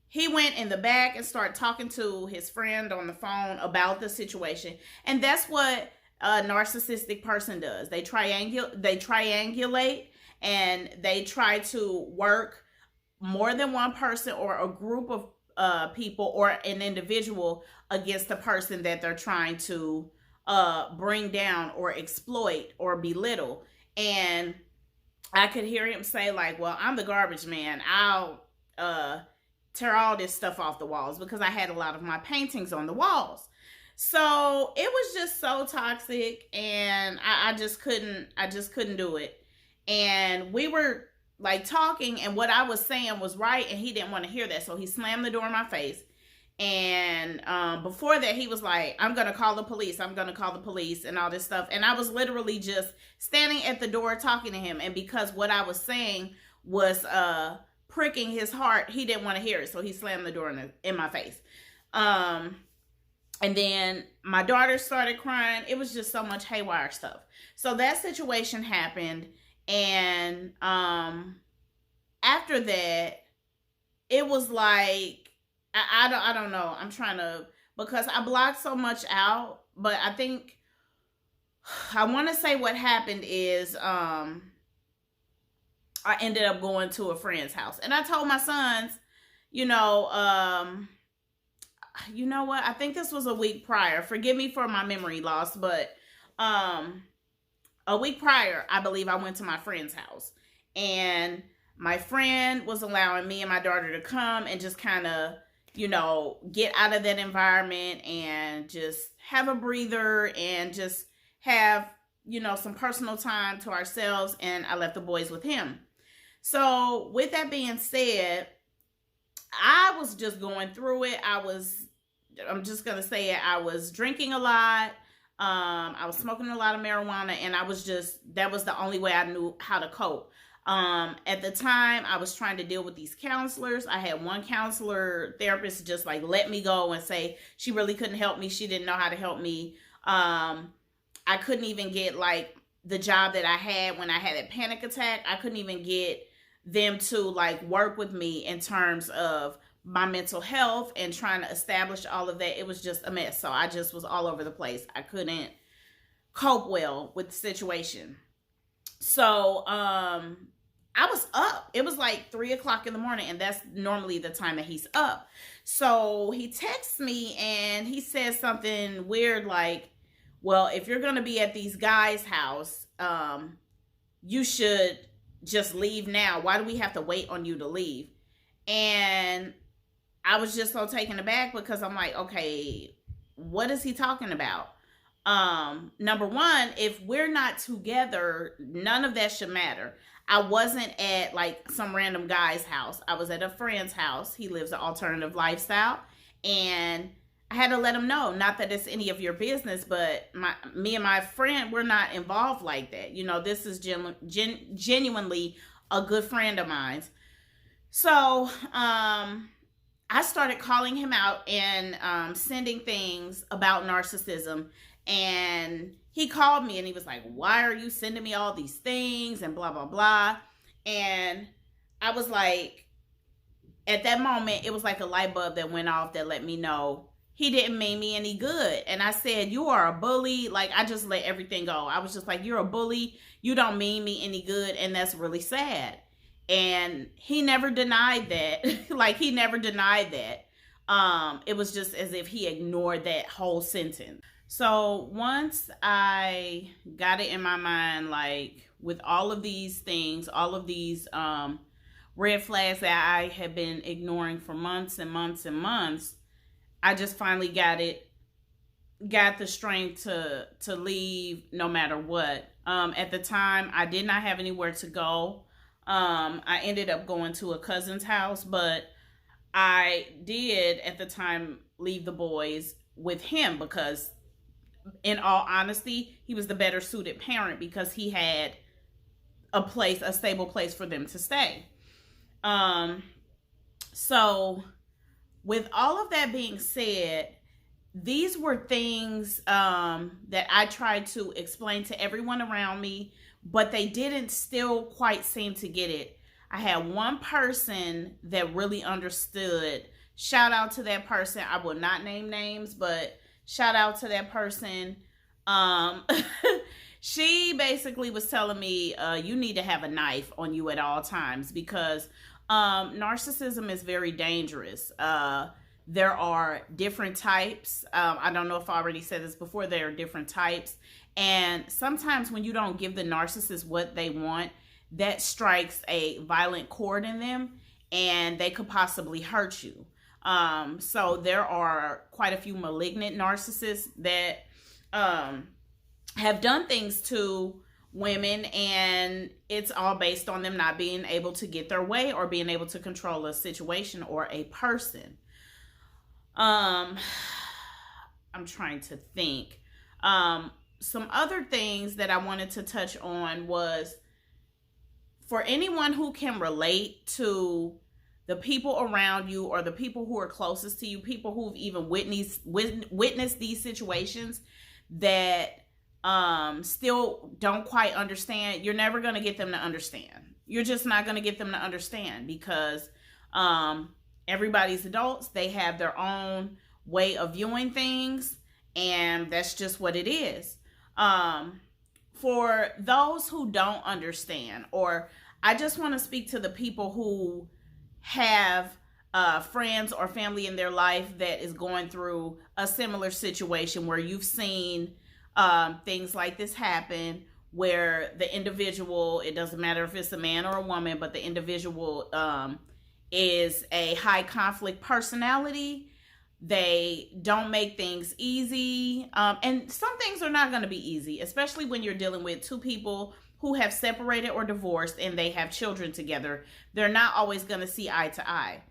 he went in the back and started talking to his friend on the phone about the situation. And that's what a narcissistic person does. They triangulate, and they try to work more than one person or a group of people or an individual against the person that they're trying to bring down or exploit or belittle. And I could hear him say like, well, I'm the garbage man. I'll tear all this stuff off the walls, because I had a lot of my paintings on the walls. So it was just so toxic, and I just couldn't do it. And we were like talking, and what I was saying was right, and he didn't want to hear that. So he slammed the door in my face. And before that, he was like, I'm going to call the police. I'm going to call the police and all this stuff. And I was literally just standing at the door talking to him. And because what I was saying was pricking his heart, he didn't want to hear it. So he slammed the door in my face. And then my daughter started crying. It was just so much haywire stuff. So that situation happened. And after that, it was like, I don't know. I'm trying to, because I blocked so much out. But I think, I want to say what happened is, I ended up going to a friend's house. And I told my sons, you know what? I think this was a week prior. Forgive me for my memory loss, but a week prior, I believe I went to my friend's house. And my friend was allowing me and my daughter to come and just kind of, get out of that environment and just have a breather and just have, some personal time to ourselves. And I left the boys with him. So with that being said, I was just going through it. I'm just going to say it. I was drinking a lot. I was smoking a lot of marijuana, and that was the only way I knew how to cope. At the time, I was trying to deal with these counselors. I had one therapist just like let me go and say she really couldn't help me. She didn't know how to help me. I couldn't even get like the job that I had when I had a panic attack. I couldn't even get them to like work with me in terms of my mental health and trying to establish all of that, it was just a mess. So I just was all over the place. I couldn't cope well with the situation. So I was up. It was like 3 o'clock in the morning, and that's normally the time that he's up. So he texts me and he says something weird like, well, if you're going to be at these guys' house, you should just leave now. Why do we have to wait on you to leave? And I was just so taken aback because I'm like, okay, what is he talking about? Number one, if we're not together, none of that should matter. I wasn't at like some random guy's house. I was at a friend's house. He lives an alternative lifestyle. And I had to let him know, not that it's any of your business, but me and my friend, we're not involved like that. You know, this is genuinely a good friend of mine. So I started calling him out and sending things about narcissism. And he called me and he was like, why are you sending me all these things and blah, blah, blah. And I was like, at that moment, it was like a light bulb that went off that let me know he didn't mean me any good. And I said, you are a bully. Like, I just let everything go. I was just like, you're a bully. You don't mean me any good. And that's really sad. And he never denied that. Like, he never denied that. It was just as if he ignored that whole sentence. So once I got it in my mind, like with all of these things, all of these red flags that I had been ignoring for months and months and months, I just finally got the strength to leave no matter what. At the time, I did not have anywhere to go. I ended up going to a cousin's house, but I did at the time leave the boys with him because, in all honesty, he was the better suited parent because he had a stable place for them to stay. So with all of that being said, these were things that I tried to explain to everyone around me, but they didn't still quite seem to get it. I had one person that really understood. Shout out to that person. I will not name names, but shout out to that person. She basically was telling me, you need to have a knife on you at all times because narcissism is very dangerous. There are different types. I don't know if I already said this before. There are different types. And sometimes when you don't give the narcissist what they want, that strikes a violent chord in them and they could possibly hurt you. So there are quite a few malignant narcissists that have done things to women, and it's all based on them not being able to get their way or being able to control a situation or a person. I'm trying to think. Some other things that I wanted to touch on was, for anyone who can relate to the people around you or the people who are closest to you, people who've even witnessed these situations that still don't quite understand, you're never going to get them to understand. You're just not going to get them to understand because everybody's adults. They have their own way of viewing things, and that's just what it is. For those who don't understand, or I just want to speak to the people who have friends or family in their life that is going through a similar situation where you've seen things like this happen, where the individual, it doesn't matter if it's a man or a woman, but the individual is a high conflict personality. They don't make things easy. And some things are not going to be easy, especially when you're dealing with two people who have separated or divorced and they have children together. They're not always going to see eye to eye.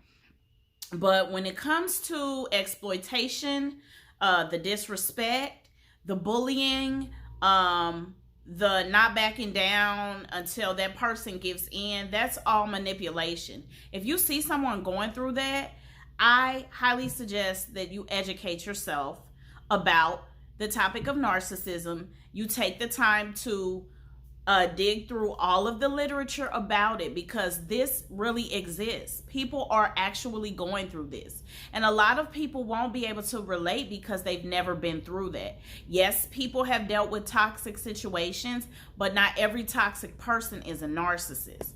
But when it comes to exploitation, the disrespect, the bullying, the not backing down until that person gives in, that's all manipulation. If you see someone going through that, I highly suggest that you educate yourself about the topic of narcissism. You take the time to dig through all of the literature about it, because this really exists. People are actually going through this. And a lot of people won't be able to relate because they've never been through that. Yes, people have dealt with toxic situations, but not every toxic person is a narcissist.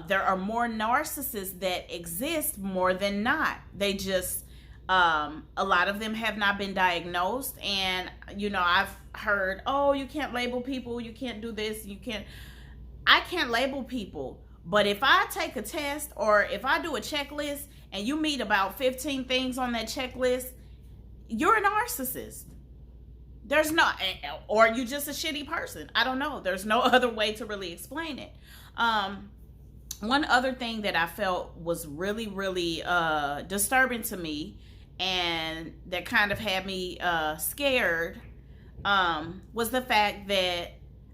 There are more narcissists that exist more than not. They just, a lot of them have not been diagnosed. And, I've heard, oh, you can't label people, you can't do this, I can't label people. But if I take a test or if I do a checklist and you meet about 15 things on that checklist, you're a narcissist. There's not, or you're just a shitty person. I don't know. There's no other way to really explain it. One other thing that I felt was really, really disturbing to me, and that kind of had me scared, was the fact that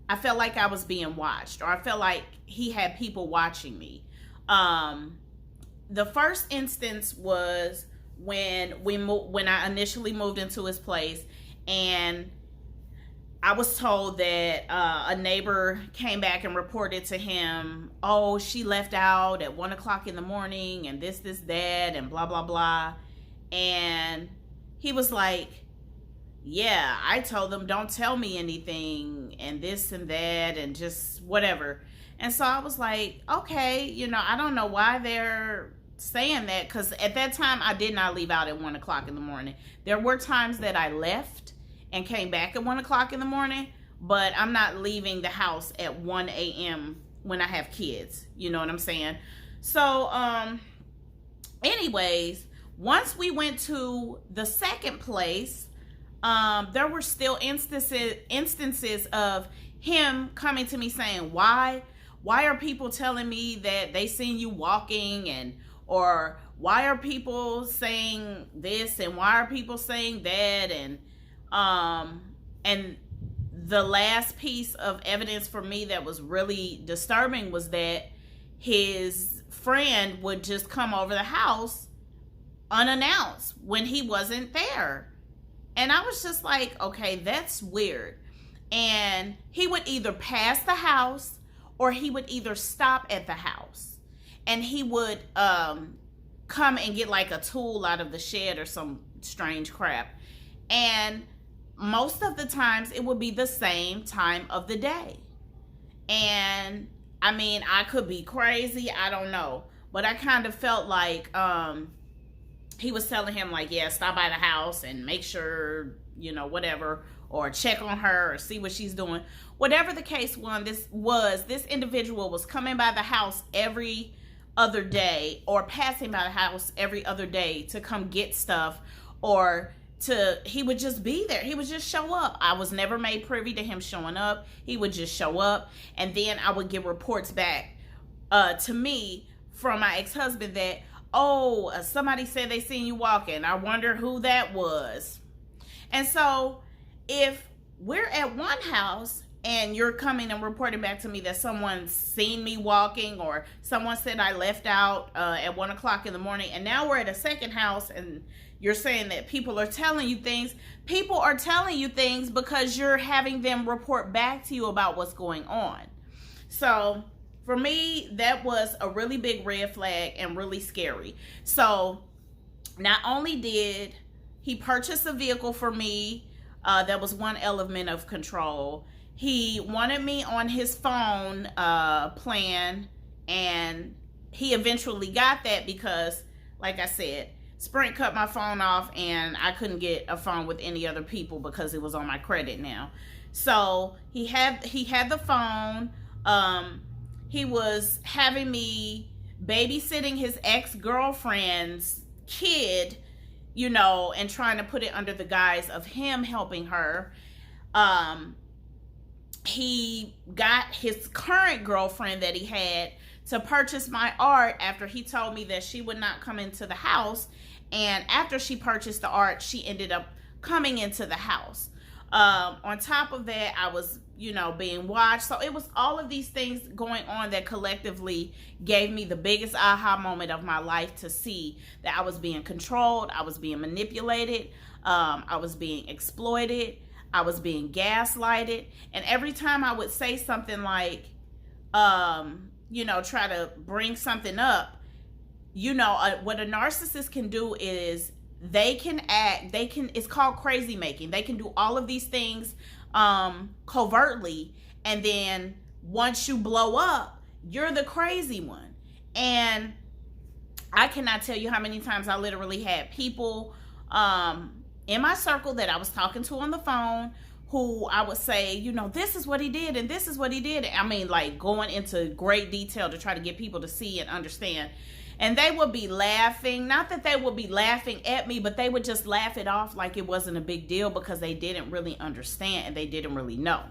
I felt like I was being watched, or I felt like he had people watching me. The first instance was when I initially moved into his place, and I was told that a neighbor came back and reported to him, oh, she left out at 1 o'clock in the morning and this, that, and blah, blah, blah. And he was like, yeah, I told them don't tell me anything and this and that and just whatever. And so I was like, okay, I don't know why they're saying that, because at that time I did not leave out at 1 o'clock in the morning. There were times that I left and came back at 1 o'clock in the morning, but I'm not leaving the house at 1 a.m. when I have kids. You know what I'm saying? So, anyways, once we went to the second place, there were still instances of him coming to me saying, why are people telling me that they seen you walking, or why are people saying this, and why are people saying that, and the last piece of evidence for me that was really disturbing was that his friend would just come over the house unannounced when he wasn't there. And I was just like, okay, that's weird. And he would either pass the house or he would either stop at the house. And he would come and get like a tool out of the shed or some strange crap. And most of the times it would be the same time of the day. And I mean, I could be crazy, I don't know, but I kind of felt like he was telling him like, yeah, stop by the house and make sure, whatever, or check on her or see what she's doing. Whatever the case this individual was coming by the house every other day, or passing by the house every other day to come get stuff, or he would just be there. He would just show up. I was never made privy to him showing up. He would just show up, and then I would get reports back to me from my ex-husband that, oh, somebody said they seen you walking. I wonder who that was. And so if we're at one house and you're coming and reporting back to me that someone's seen me walking, or someone said I left out at 1 o'clock in the morning, and now we're at a second house and you're saying that people are telling you things. People are telling you things because you're having them report back to you about what's going on. So for me, that was a really big red flag and really scary. So not only did he purchase a vehicle for me, that was one element of control. He wanted me on his phone plan, and he eventually got that because, like I said, Sprint cut my phone off and I couldn't get a phone with any other people because it was on my credit now. So he had the phone. He was having me babysitting his ex-girlfriend's kid, and trying to put it under the guise of him helping her. He got his current girlfriend that he had to purchase my art after he told me that she would not come into the house. And after she purchased the art, she ended up coming into the house. On top of that, I was, being watched. So it was all of these things going on that collectively gave me the biggest aha moment of my life, to see that I was being controlled, I was being manipulated, I was being exploited. I was being gaslighted. And every time I would say something like, try to bring something up, what a narcissist can do is it's called crazy making. They can do all of these things covertly, and then once you blow up, you're the crazy one. And I cannot tell you how many times I literally had people in my circle that I was talking to on the phone who I would say, this is what he did and this is what he did. I mean, like going into great detail to try to get people to see and understand. And they would be laughing. Not that they would be laughing at me, but they would just laugh it off like it wasn't a big deal because they didn't really understand and they didn't really know.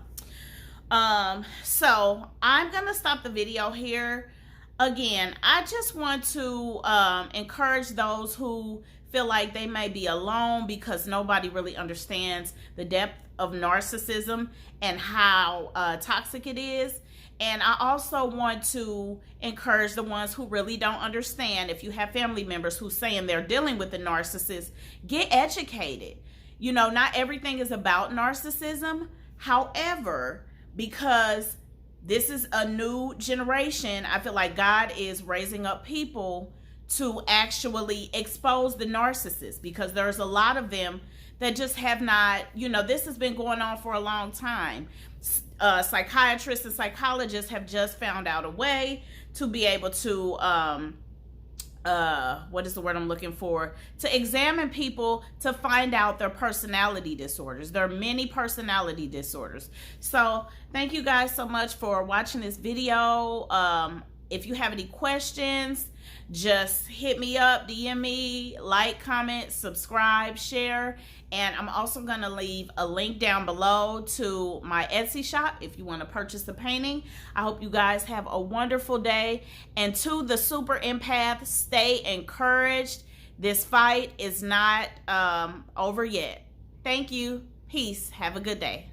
So I'm going to stop the video here. Again, I just want to encourage those who feel like they may be alone because nobody really understands the depth of narcissism and how toxic it is. And I also want to encourage the ones who really don't understand. If you have family members who saying they're dealing with a narcissist, get educated. Not everything is about narcissism. However, because this is a new generation, I feel like God is raising up people to actually expose the narcissists, because there's a lot of them that just have not, this has been going on for a long time. Psychiatrists and psychologists have just found out a way to be able to, what is the word I'm looking for? To examine people to find out their personality disorders. There are many personality disorders. So thank you guys so much for watching this video. If you have any questions, just hit me up, DM me, like, comment, subscribe, share. And I'm also going to leave a link down below to my Etsy shop if you want to purchase the painting. I hope you guys have a wonderful day. And to the super empath, stay encouraged. This fight is not over yet. Thank you. Peace. Have a good day.